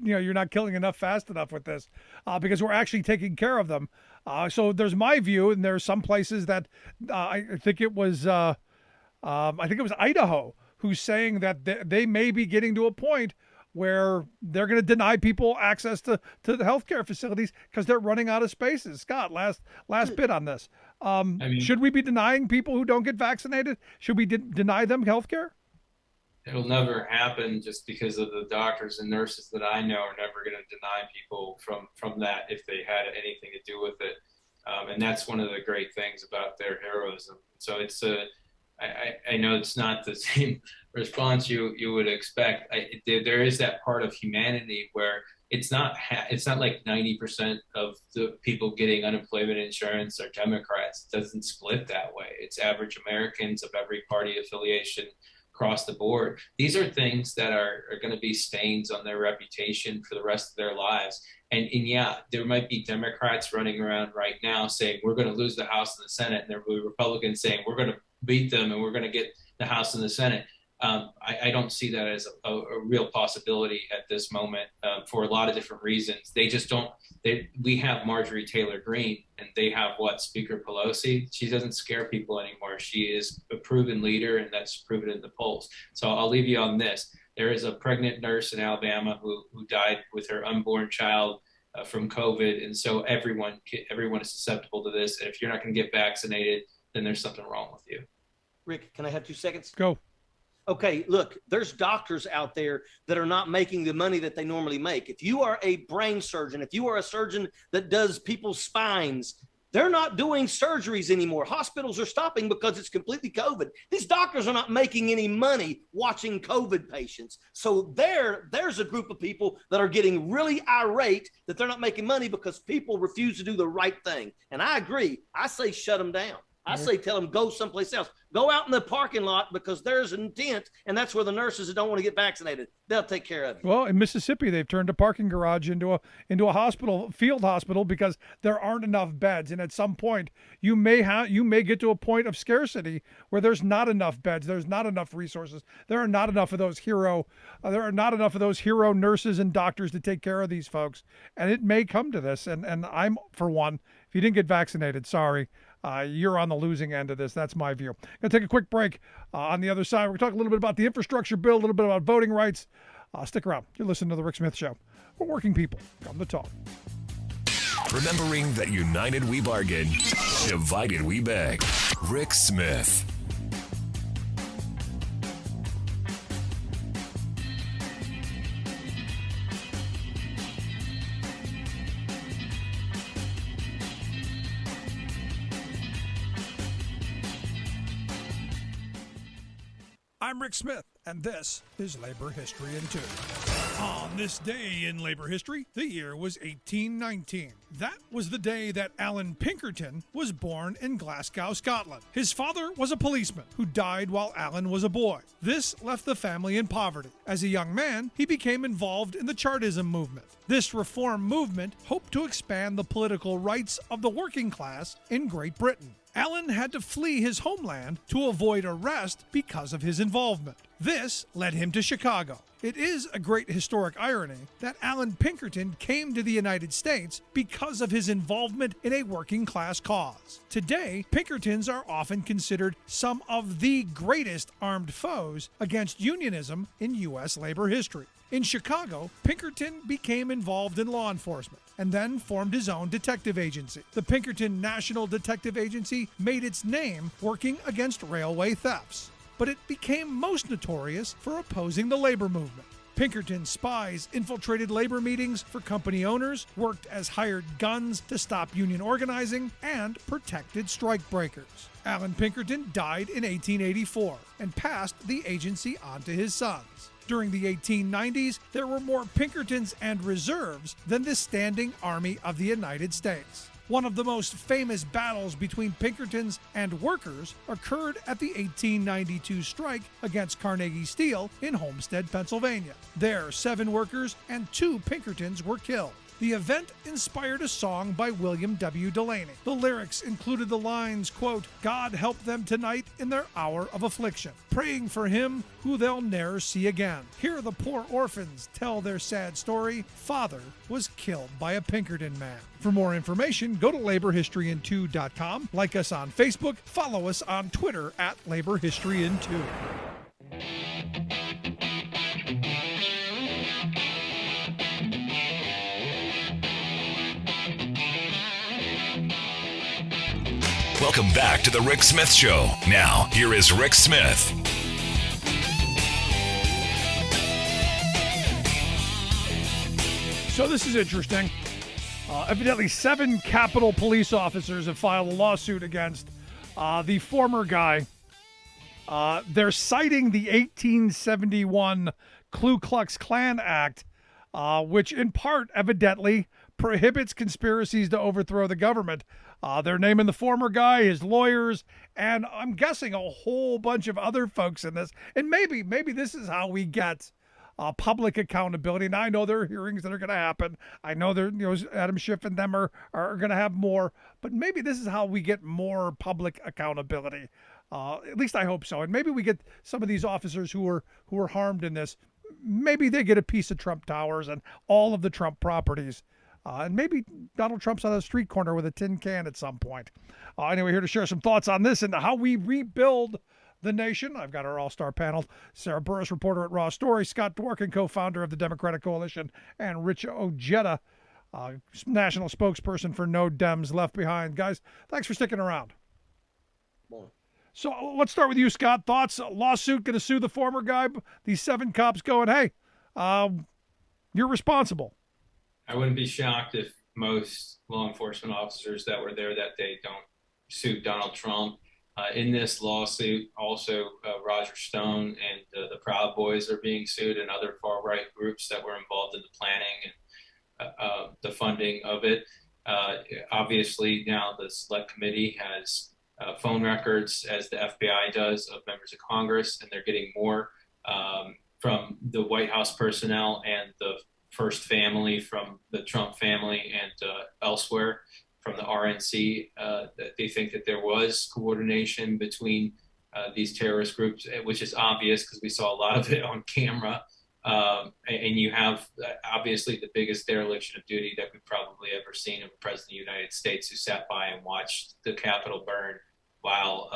you know, you're not killing enough fast enough with this, because we're actually taking care of them. So there's my view, and there's some places that I think it was Idaho who's saying that they may be getting to a point where they're going to deny people access to the healthcare facilities because they're running out of spaces. Scott, last bit on this. Should we be denying people who don't get vaccinated? Should we deny them healthcare? It'll never happen, just because of the doctors and nurses that I know are never going to deny people from that if they had anything to do with it. And that's one of the great things about their heroism. So it's I know it's not the same response you would expect. There is that part of humanity where it's not like 90% of the people getting unemployment insurance are Democrats. It doesn't split that way. It's average Americans of every party affiliation across the board. These are things that are going to be stains on their reputation for the rest of their lives. And yeah, there might be Democrats running around right now saying we're going to lose the House and the Senate, and there will be Republicans saying we're going to beat them and we're going to get the House and the Senate. I don't see that as a real possibility at this moment, for a lot of different reasons. They just don't. We have Marjorie Taylor Greene, and they have Speaker Pelosi. She doesn't scare people anymore. She is a proven leader, and that's proven in the polls. So I'll leave you on this. There is a pregnant nurse in Alabama who died with her unborn child from COVID, and so everyone is susceptible to this. And if you're not going to get vaccinated, then there's something wrong with you. Rick, can I have 2 seconds? Go. Okay, look, there's doctors out there that are not making the money that they normally make. If you are a brain surgeon, if you are a surgeon that does people's spines, they're not doing surgeries anymore. Hospitals are stopping because it's completely COVID. These doctors are not making any money watching COVID patients. So there's a group of people that are getting really irate that they're not making money because people refuse to do the right thing. And I agree. I say shut them down. I say tell them go someplace else. Go out in the parking lot because there's an intent, and that's where the nurses that don't want to get vaccinated, they'll take care of you. Well, in Mississippi, they've turned a parking garage into a hospital, field hospital, because there aren't enough beds. And at some point, you may get to a point of scarcity where there's not enough beds, there's not enough resources, there are not enough of those hero nurses and doctors to take care of these folks, and it may come to this. And I'm, for one, if you didn't get vaccinated, sorry. You're on the losing end of this. That's my view. Going to take a quick break. On the other side, we're going to talk a little bit about the infrastructure bill, a little bit about voting rights. Stick around. You're listening to The Rick Smith Show. We're working people. Come to talk. Remembering that united we bargain, divided we beg. Rick Smith. I'm Rick Smith, and this is Labor History in 2. On this day in labor history, the year was 1819. That was the day that Alan Pinkerton was born in Glasgow, Scotland. His father was a policeman who died while Alan was a boy. This left the family in poverty. As a young man, he became involved in the Chartism movement. This reform movement hoped to expand the political rights of the working class in Great Britain. Alan had to flee his homeland to avoid arrest because of his involvement. This led him to Chicago. It is a great historic irony that Alan Pinkerton came to the United States because of his involvement in a working class cause. Today, Pinkertons are often considered some of the greatest armed foes against unionism in U.S. labor history. In Chicago, Pinkerton became involved in law enforcement and then formed his own detective agency. The Pinkerton National Detective Agency made its name working against railway thefts, but it became most notorious for opposing the labor movement. Pinkerton spies infiltrated labor meetings for company owners, worked as hired guns to stop union organizing, and protected strikebreakers. Alan Pinkerton died in 1884 and passed the agency on to his sons. During the 1890s, there were more Pinkertons and reserves than the standing army of the United States. One of the most famous battles between Pinkertons and workers occurred at the 1892 strike against Carnegie Steel in Homestead, Pennsylvania. There, 7 workers and 2 Pinkertons were killed. The event inspired a song by William W. Delaney. The lyrics included the lines, quote, "God help them tonight in their hour of affliction, praying for him who they'll ne'er see again. Hear the poor orphans tell their sad story. Father was killed by a Pinkerton man." For more information, go to laborhistoryin2.com, like us on Facebook, follow us on Twitter at laborhistoryin2. Welcome back to the Rick Smith Show. Now, here is Rick Smith. So this is interesting. Evidently, 7 Capitol police officers have filed a lawsuit against the former guy. They're citing the 1871 Ku Klux Klan Act, which in part evidently prohibits conspiracies to overthrow the government. They're naming the former guy, his lawyers, and I'm guessing a whole bunch of other folks in this. And maybe this is how we get public accountability. And I know there are hearings that are going to happen. I know Adam Schiff and them are going to have more. But maybe this is how we get more public accountability. At least I hope so. And maybe we get some of these officers who were harmed in this. Maybe they get a piece of Trump Towers and all of the Trump properties. And maybe Donald Trump's on a street corner with a tin can at some point. Anyway, here to share some thoughts on this and how we rebuild the nation. I've got our all-star panel, Sarah Burris, reporter at RawStory, Scott Dworkin, co-founder of the Democratic Coalition, and Rich Ojeda, national spokesperson for No Dems Left Behind. Guys, thanks for sticking around. So let's start with you, Scott. Thoughts? A lawsuit going to sue the former guy? These 7 cops going, hey, you're responsible. I wouldn't be shocked if most law enforcement officers that were there that day don't sue Donald Trump. In this lawsuit, also Roger Stone and the Proud Boys are being sued, and other far-right groups that were involved in the planning and the funding of it. Obviously, now the Select Committee has phone records, as the FBI does, of members of Congress, and they're getting more from the White House personnel and the First Family, from the Trump family, and elsewhere from the RNC. That they think that there was coordination between these terrorist groups, which is obvious because we saw a lot of it on camera. And you have obviously the biggest dereliction of duty that we've probably ever seen of the President of the United States, who sat by and watched the Capitol burn while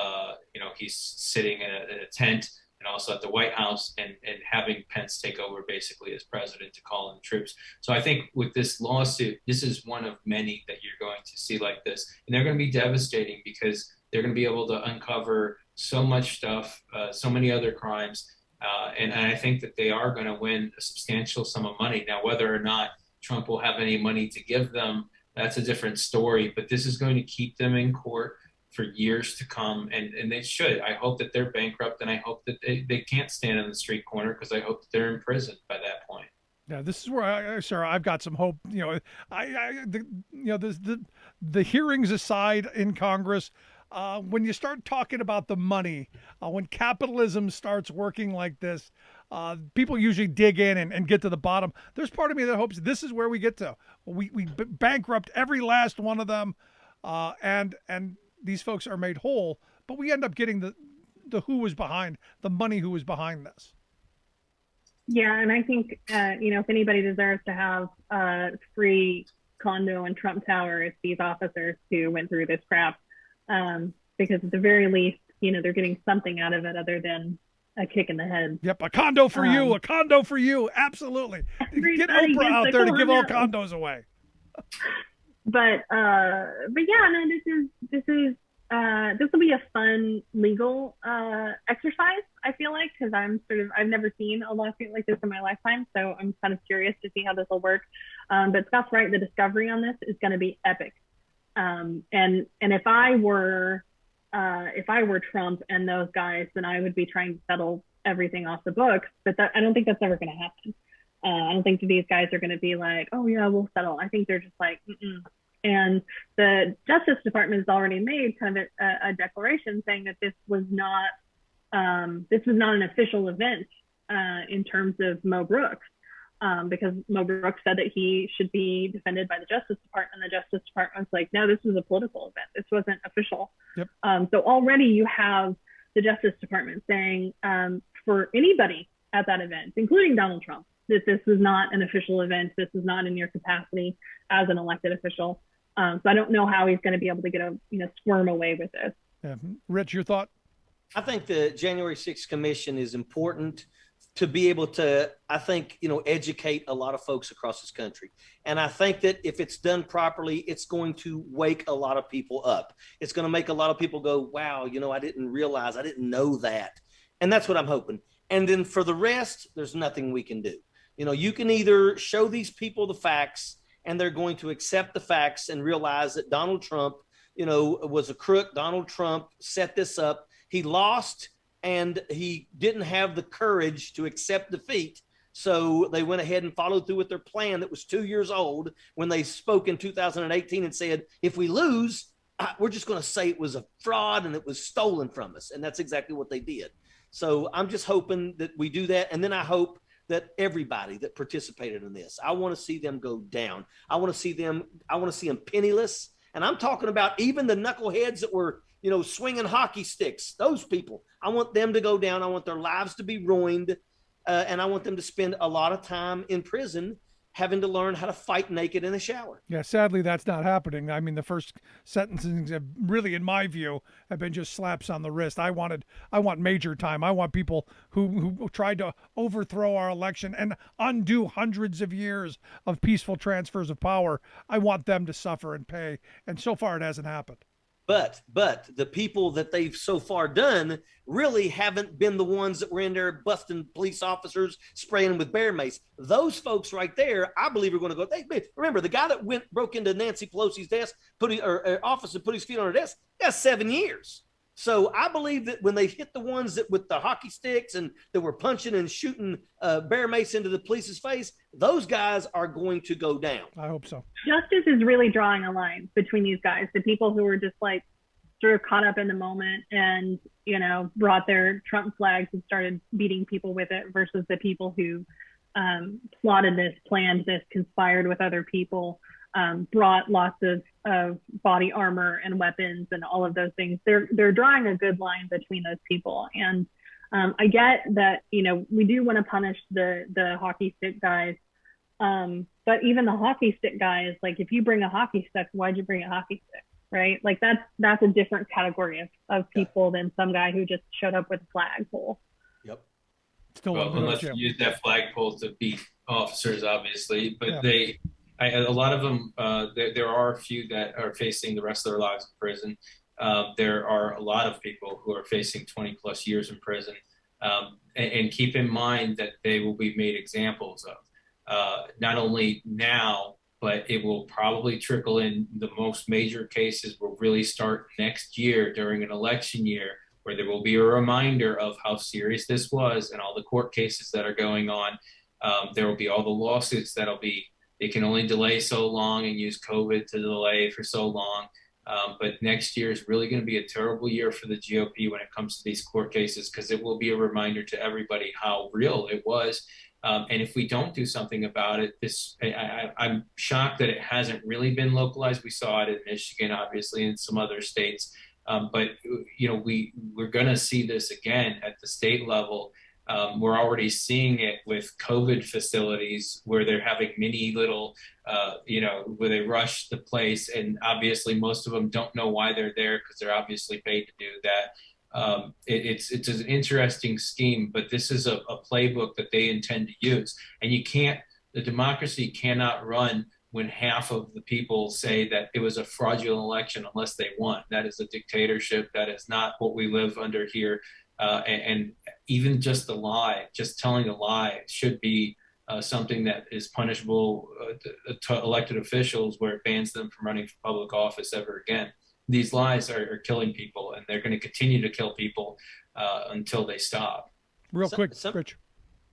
he's sitting in a tent, and also at the White House, and having Pence take over basically as president to call in troops. So I think with this lawsuit, this is one of many that you're going to see like this. And they're going to be devastating because they're going to be able to uncover so much stuff, so many other crimes. And I think that they are going to win a substantial sum of money. Now, whether or not Trump will have any money to give them, that's a different story. But this is going to keep them in court for years to come, and they should. I hope that they're bankrupt, and I hope that they can't stand on the street corner, because I hope that they're in prison by that point. Yeah, this is where Sarah, I've got some hope. The hearings aside in Congress, when you start talking about the money, when capitalism starts working like this, people usually dig in and get to the bottom. There's part of me that hopes this is where we get to. We bankrupt every last one of them, and these folks are made whole, but we end up getting the who was behind the money, who was behind this. Yeah, and I think, if anybody deserves to have free condo and Trump Tower, it's these officers who went through this crap, because at the very least, they're getting something out of it other than a kick in the head. Yep, a condo for you, a condo for you, absolutely. Get Oprah out there to give all condos away. But yeah, no, this will be a fun legal exercise, I feel like, because I've never seen a lawsuit like this in my lifetime, so I'm kind of curious to see how this will work. But Scott's right, the discovery on this is going to be epic. And if I were Trump and those guys, then I would be trying to settle everything off the books. But I don't think that's ever going to happen. I don't think these guys are going to be like, oh yeah, we'll settle. I think they're just like, mm-mm. And the Justice Department has already made kind of a declaration saying that this was not an official event in terms of Mo Brooks, because Mo Brooks said that he should be defended by the Justice Department. And the Justice Department was like, no, this was a political event. This wasn't official. Yep. So already you have the Justice Department saying for anybody at that event, including Donald Trump, that this was not an official event. This is not in your capacity as an elected official. So I don't know how he's going to be able to squirm away with this. Yeah. Rich, your thought? I think the January 6th commission is important to be able to, educate a lot of folks across this country. And I think that if it's done properly, it's going to wake a lot of people up. It's going to make a lot of people go, wow, I didn't realize, I didn't know that. And that's what I'm hoping. And then for the rest, there's nothing we can do. You can either show these people the facts, and they're going to accept the facts and realize that Donald Trump, was a crook. Donald Trump set this up. He lost, and he didn't have the courage to accept defeat. So they went ahead and followed through with their plan that was 2 years old when they spoke in 2018 and said, if we lose, we're just going to say it was a fraud and it was stolen from us. And that's exactly what they did. So I'm just hoping that we do that. And then I hope that everybody that participated in this, I want to see them go down. I want to see them penniless. And I'm talking about even the knuckleheads that were, swinging hockey sticks, those people. I want them to go down. I want their lives to be ruined. And I want them to spend a lot of time in prison having to learn how to fight naked in a shower. Yeah, sadly, that's not happening. I mean, the first sentences have really, in my view, have been just slaps on the wrist. I want major time. I want people who tried to overthrow our election and undo hundreds of years of peaceful transfers of power. I want them to suffer and pay. And so far, it hasn't happened. But the people that they've so far done really haven't been the ones that were in there busting police officers, spraying with bear mace. Those folks right there, I believe, are going to go. Remember, the guy that broke into Nancy Pelosi's desk, office, and put his feet on her desk, that's 7 years. So I believe that when they hit the ones that with the hockey sticks and that were punching and shooting bear mace into the police's face, those guys are going to go down. I hope so. Justice is really drawing a line between these guys, the people who were just like sort of caught up in the moment and, brought their Trump flags and started beating people with it, versus the people who plotted this, planned this, conspired with other people, brought lots of body armor and weapons and all of those things. They're drawing a good line between those people. And I get that, we do want to punish the hockey stick guys. But even the hockey stick guys, like, if you bring a hockey stick, why'd you bring a hockey stick? Right? Like, that's a different category of people than some guy who just showed up with a flagpole. Yep. Unless you use that flagpole to beat officers, obviously, but yeah. A lot of them, there are a few that are facing the rest of their lives in prison. There are a lot of people who are facing 20 plus years in prison. And keep in mind that they will be made examples of, not only now but it will probably trickle in. The most major cases will really start next year during an election year, where there will be a reminder of how serious this was and all the court cases that are going on. There will be all the lawsuits that'll be, they can only delay so long and use COVID to delay for so long. But next year is really going to be a terrible year for the GOP when it comes to these court cases, because it will be a reminder to everybody how real it was. And if we don't do something about it, I'm shocked that it hasn't really been localized. We saw it in Michigan, obviously, and some other states. But we're going to see this again at the state level. We're already seeing it with COVID facilities where they're having mini little, where they rush the place, and obviously most of them don't know why they're there because they're obviously paid to do that. It's an interesting scheme, but this is a playbook that they intend to use. And the democracy cannot run when half of the people say that it was a fraudulent election unless they won. That is a dictatorship. That is not what we live under here. And even just the lie, just telling a lie, should be something that is punishable to elected officials, where it bans them from running for public office ever again. These lies are killing people, and they're going to continue to kill people until they stop. Real quick, Rich.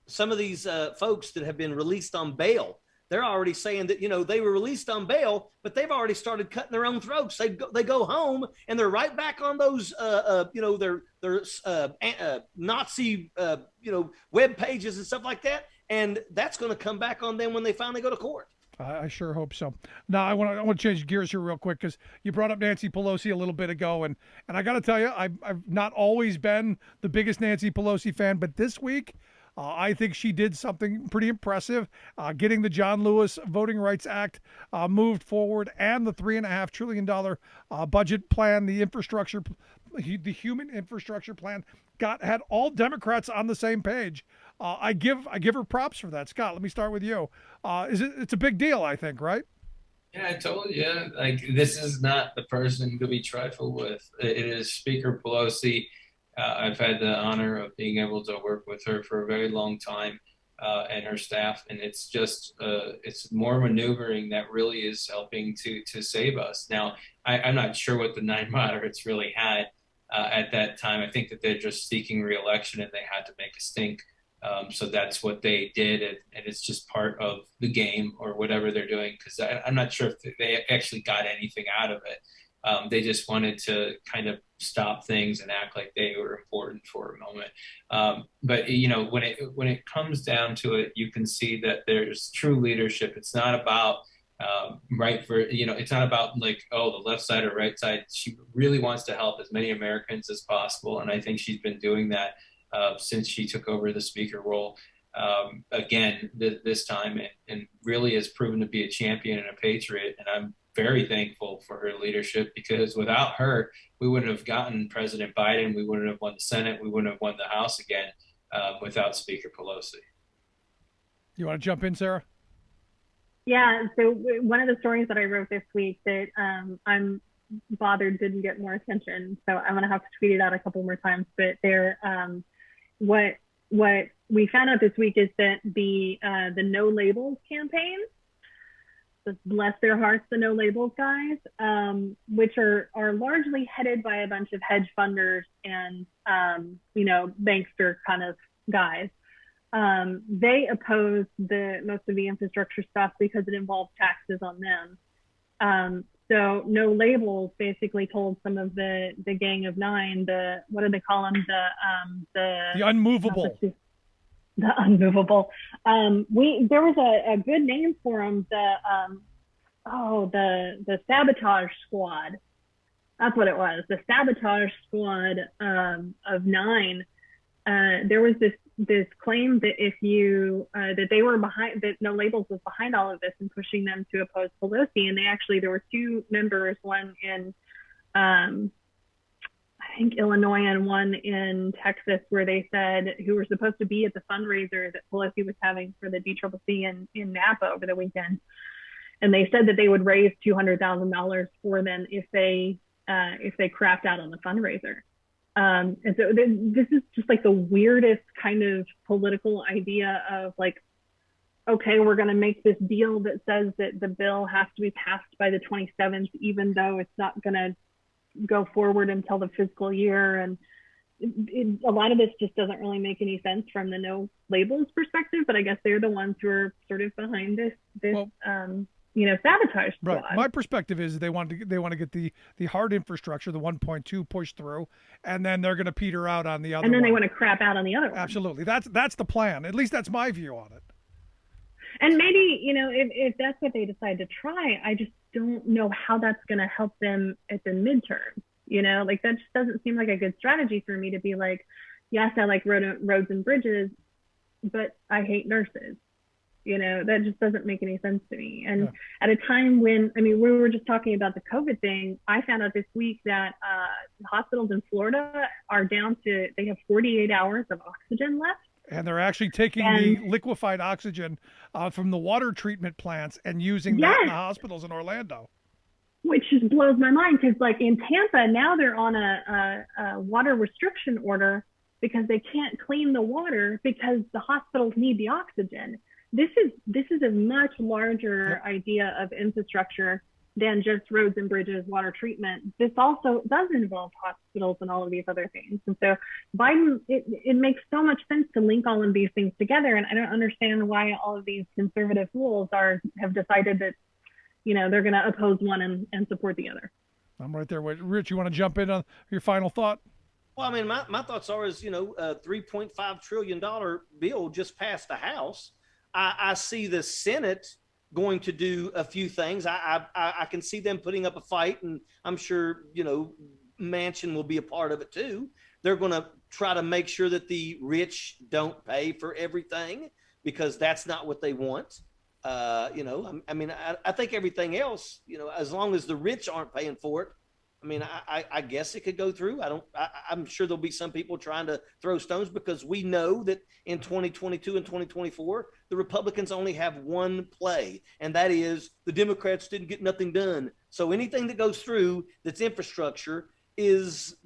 Some of these folks that have been released on bail, they're already saying that, they were released on bail, but they've already started cutting their own throats. They go home and they're right back on those, their Nazi, web pages and stuff like that. And that's going to come back on them when they finally go to court. I sure hope so. Now, I want to change gears here real quick, because you brought up Nancy Pelosi a little bit ago, and I got to tell you, I've not always been the biggest Nancy Pelosi fan, but this week, I think she did something pretty impressive, getting the John Lewis Voting Rights Act moved forward, and the $3.5 trillion budget plan, the human infrastructure plan, had all Democrats on the same page. I give her props for that. Scott, let me start with you. It's a big deal, I think, right? Yeah, I told you. Like, this is not the person to be trifled with. It is Speaker Pelosi. I've had the honor of being able to work with her for a very long time, and her staff, and it's just it's more maneuvering that really is helping to save us. Now, I'm not sure what the 9 moderates really had at that time. I think that they're just seeking re-election, and they had to make a stink. So that's what they did, and it's just part of the game or whatever they're doing, because I'm not sure if they actually got anything out of it. They just wanted to kind of stop things and act like they were important for a moment. But when it comes down to it, you can see that there's true leadership. It's not about it's not about like, oh, the left side or right side. She really wants to help as many Americans as possible, and I think she's been doing that since she took over the speaker role again this time, and really has proven to be a champion and a patriot. And I'm very thankful for her leadership, because without her, we wouldn't have gotten President Biden. We wouldn't have won the Senate. We wouldn't have won the House again without Speaker Pelosi. You want to jump in, Sarah? Yeah. So one of the stories that I wrote this week that I'm bothered didn't get more attention, so I'm gonna have to tweet it out a couple more times. But what we found out this week is that the No Labels campaign, bless their hearts, the No Labels guys, which are largely headed by a bunch of hedge funders and bankster kind of guys. They oppose most of the infrastructure stuff because it involves taxes on them. So No Labels basically told some of the Gang of Nine, what do they call them? The unmovable. The unmovable. There was a good name for them. The Sabotage Squad. That's what it was. The Sabotage Squad of 9. There was this claim that that they were behind, that No Labels was behind all of this and pushing them to oppose Pelosi. And there were 2 members, one in I think Illinois and one in Texas, where they said, who were supposed to be at the fundraiser that Pelosi was having for the DCCC in Napa over the weekend. And they said that they would raise $200,000 for them if they crapped out on the fundraiser. And so this is just like the weirdest kind of political idea of like, okay, we're going to make this deal that says that the bill has to be passed by the 27th, even though it's not going to go forward until the fiscal year. And a lot of this just doesn't really make any sense from the no labels perspective, but I guess they're the ones who are sort of behind this sabotage squad. Right. My perspective is they want to get the hard infrastructure, the 1.2 pushed through, and then they're going to peter out on the other. And then one. they want to crap out on the other one. Absolutely. That's the plan. At least that's my view on it. And maybe, if that's what they decide to try, I just don't know how that's going to help them at the midterm. That just doesn't seem like a good strategy for me to be like, yes, I like roads and bridges, but I hate nurses. That just doesn't make any sense to me. And at a time when, we were just talking about the COVID thing, I found out this week that hospitals in Florida are down to, they have 48 hours of oxygen left. And they're actually taking the liquefied oxygen from the water treatment plants and using that in the hospitals in Orlando. Which just blows my mind, because like in Tampa, now they're on a water restriction order because they can't clean the water because the hospitals need the oxygen. This is a much larger idea of infrastructure than just roads and bridges, water treatment. This also does involve hospitals and all of these other things. And so Biden, it makes so much sense to link all of these things together. And I don't understand why all of these conservative fools have decided that, they're going to oppose one and support the other. I'm right there. Rich, you want to jump in on your final thought? Well, my thoughts are a $3.5 trillion bill just passed the House. I see the Senate going to do a few things. I can see them putting up a fight, and I'm sure, Manchin will be a part of it too. They're going to try to make sure that the rich don't pay for everything, because that's not what they want. I think everything else, as long as the rich aren't paying for it, I guess it could go through. I'm sure there'll be some people trying to throw stones, because we know that in 2022 and 2024, the Republicans only have one play, and that is the Democrats didn't get nothing done. So anything that goes through that's infrastructure is,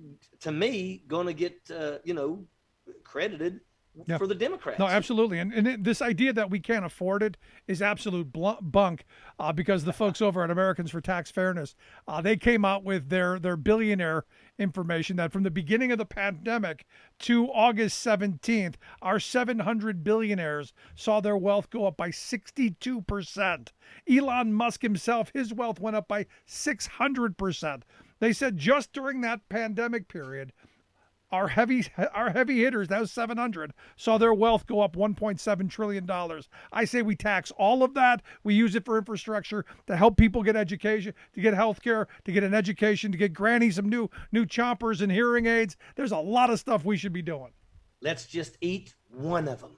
to me, going to get, credited for the Democrats. No, absolutely. And this idea that we can't afford it is absolute bunk, because the folks over at Americans for Tax Fairness, they came out with their billionaire information that from the beginning of the pandemic to August 17th, our 700 billionaires saw their wealth go up by 62%. Elon Musk himself, his wealth went up by 600%. They said just during that pandemic period, our heavy hitters, those 700, saw their wealth go up $1.7 trillion. I say we tax all of that. We use it for infrastructure to help people get education, to get health care, to get an education, to get Granny some new chompers and hearing aids. There's a lot of stuff we should be doing. Let's just eat one of them.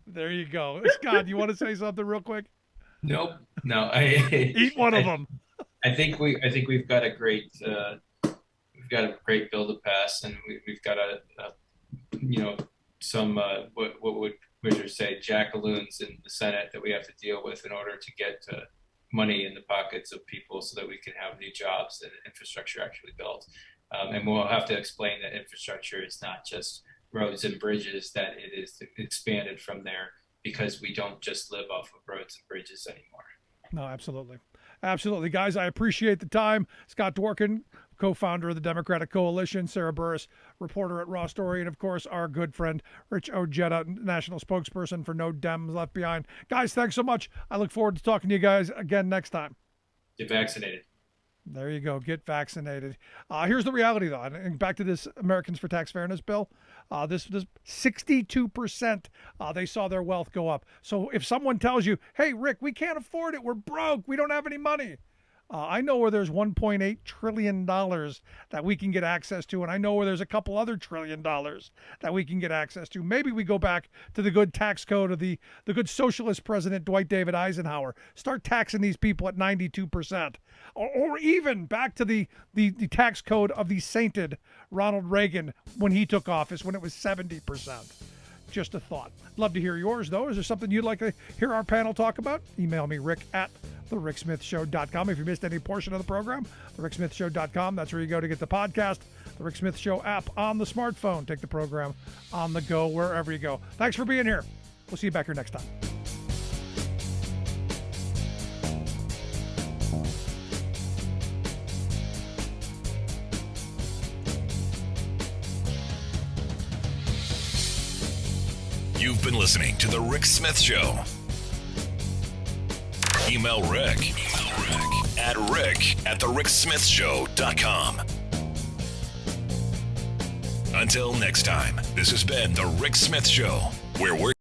There you go. Scott, you want to say something real quick? Nope. No. Eat one of them. I think we've got a great bill to pass, and we've got some what would Wizards say, jackaloons in the Senate that we have to deal with in order to get money in the pockets of people so that we can have new jobs and infrastructure actually built. And we'll have to explain that infrastructure is not just roads and bridges, that it is expanded from there, because we don't just live off of roads and bridges anymore. No, absolutely. Absolutely. Guys, I appreciate the time. Scott Dworkin, co-founder of the Democratic Coalition, Sarah Burris, reporter at RawStory, and of course our good friend Rich Ojeda, national spokesperson for No Dems Left Behind. Guys, thanks so much. I look forward to talking to you guys again next time. Get vaccinated. There you go. Get vaccinated. Here's the reality, though. And back to this Americans for Tax Fairness bill. This 62%, they saw their wealth go up. So if someone tells you, hey, Rick, we can't afford it, we're broke, we don't have any money, I know where there's $1.8 trillion that we can get access to, and I know where there's a couple other $1 trillion that we can get access to. Maybe we go back to the good tax code of the good socialist president Dwight David Eisenhower. Start taxing these people at 92%. Or even back to the tax code of the sainted Ronald Reagan when he took office, when it was 70%. Just a thought. Love to hear yours, though. Is there something you'd like to hear our panel talk about? Email me, rick@thericksmithshow.com. If you missed any portion of the program, thericksmithshow.com. That's where you go to get the podcast. The Rick Smith Show app on the smartphone. Take the program on the go wherever you go. Thanks for being here. We'll see you back here next time. You've been listening to The Rick Smith Show. Email Rick at rick@thericksmithshow.com. Until next time, this has been The Rick Smith Show, where we're